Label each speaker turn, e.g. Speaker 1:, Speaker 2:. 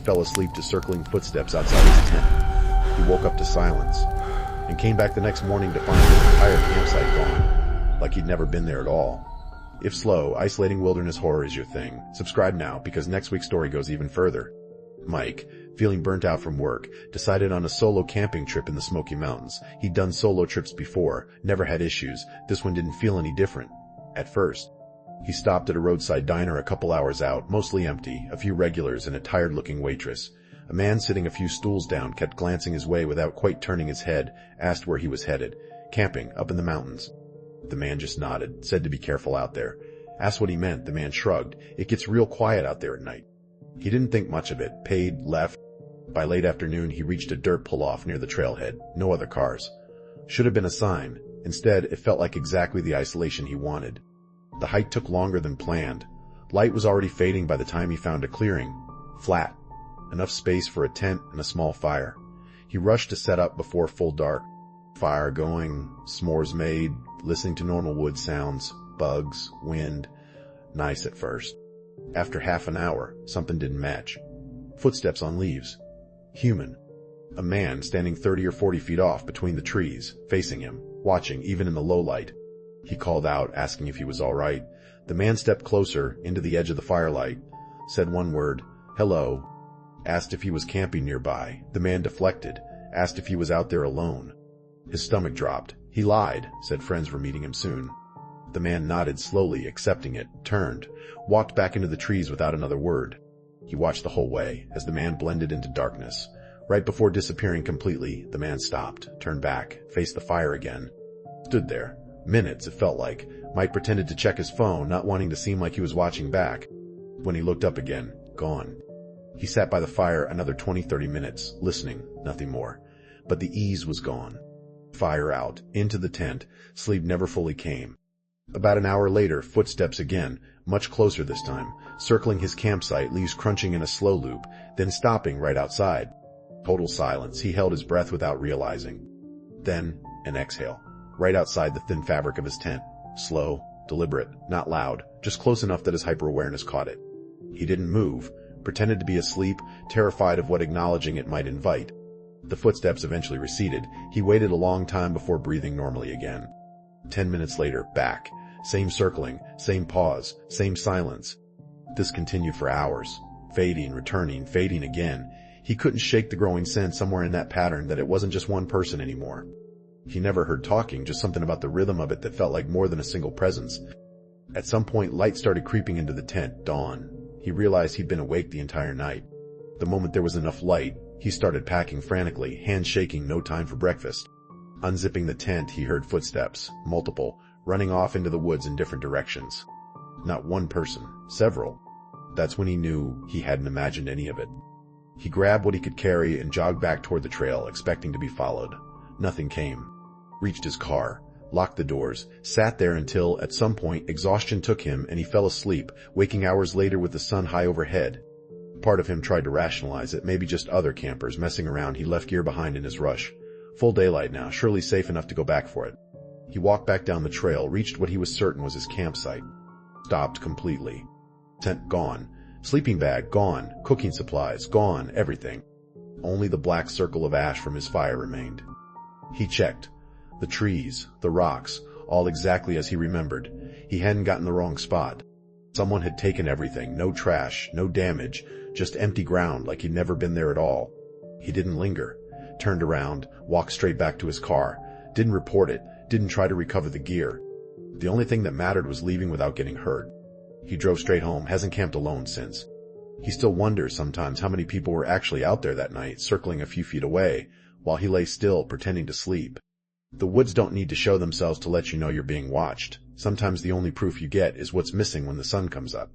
Speaker 1: fell asleep to circling footsteps outside his tent. He woke up to silence, and came back the next morning to find his entire campsite gone, like he'd never been there at all. If slow, isolating wilderness horror is your thing, subscribe now because next week's story goes even further. Mike, feeling burnt out from work, decided on a solo camping trip in the Smoky Mountains. He'd done solo trips before, never had issues. This one didn't feel any different. At first. He stopped at a roadside diner a couple hours out, mostly empty, a few regulars and a tired-looking waitress. A man sitting a few stools down kept glancing his way without quite turning his head, asked where he was headed. Camping, up in the mountains. The man just nodded, said to be careful out there. Asked what he meant, the man shrugged. It gets real quiet out there at night. He didn't think much of it, paid, left. By late afternoon, he reached a dirt pull-off near the trailhead. No other cars. Should have been a sign. Instead, it felt like exactly the isolation he wanted. The hike took longer than planned. Light was already fading by the time he found a clearing. Flat. Enough space for a tent and a small fire. He rushed to set up before full dark. Fire going, s'mores made, listening to normal wood sounds, bugs, wind. Nice at first. After half an hour, something didn't match. Footsteps on leaves. Human. A man standing 30 or 40 feet off between the trees, facing him, watching even in the low light. He called out, asking if he was all right. The man stepped closer, into the edge of the firelight, said one word, hello. Asked if he was camping nearby. The man deflected, asked if he was out there alone. His stomach dropped. He lied, said friends were meeting him soon. The man nodded slowly, accepting it, turned, walked back into the trees without another word. He watched the whole way, as the man blended into darkness. Right before disappearing completely, the man stopped, turned back, faced the fire again. Stood there. Minutes, it felt like. Mike pretended to check his phone, not wanting to seem like he was watching back. When he looked up again, gone. He sat by the fire another 20-30 minutes, listening, nothing more. But the ease was gone. Fire out, into the tent, sleep never fully came. About an hour later, footsteps again, much closer this time, circling his campsite, leaves crunching in a slow loop, then stopping right outside. Total silence. He held his breath without realizing. Then, an exhale. Right outside the thin fabric of his tent. Slow, deliberate, not loud, just close enough that his hyper-awareness caught it. He didn't move, pretended to be asleep, terrified of what acknowledging it might invite. The footsteps eventually receded. He waited a long time before breathing normally again. 10 minutes later, back. Same circling, same pause, same silence. This continued for hours. Fading, returning, fading again. He couldn't shake the growing sense somewhere in that pattern that it wasn't just one person anymore. He never heard talking, just something about the rhythm of it that felt like more than a single presence. At some point, light started creeping into the tent, dawn. He realized he'd been awake the entire night. The moment there was enough light, he started packing frantically, hands shaking, no time for breakfast. Unzipping the tent, he heard footsteps, multiple, running off into the woods in different directions. Not one person, several. That's when he knew he hadn't imagined any of it. He grabbed what he could carry and jogged back toward the trail, expecting to be followed. Nothing came. Reached his car, locked the doors, sat there until, at some point, exhaustion took him and he fell asleep, waking hours later with the sun high overhead. Part of him tried to rationalize it, maybe just other campers messing around. He left gear behind in his rush. Full daylight now, surely safe enough to go back for it. He walked back down the trail, reached what he was certain was his campsite. Stopped completely. Tent gone. Sleeping bag gone. Cooking supplies gone. Everything. Only the black circle of ash from his fire remained. He checked. The trees, the rocks, all exactly as he remembered. He hadn't gotten the wrong spot. Someone had taken everything, no trash, no damage, just empty ground like he'd never been there at all. He didn't linger. Turned around, walked straight back to his car. Didn't report it, didn't try to recover the gear. The only thing that mattered was leaving without getting hurt. He drove straight home, hasn't camped alone since. He still wonders sometimes how many people were actually out there that night, circling a few feet away, while he lay still, pretending to sleep. The woods don't need to show themselves to let you know you're being watched. Sometimes the only proof you get is what's missing when the sun comes up.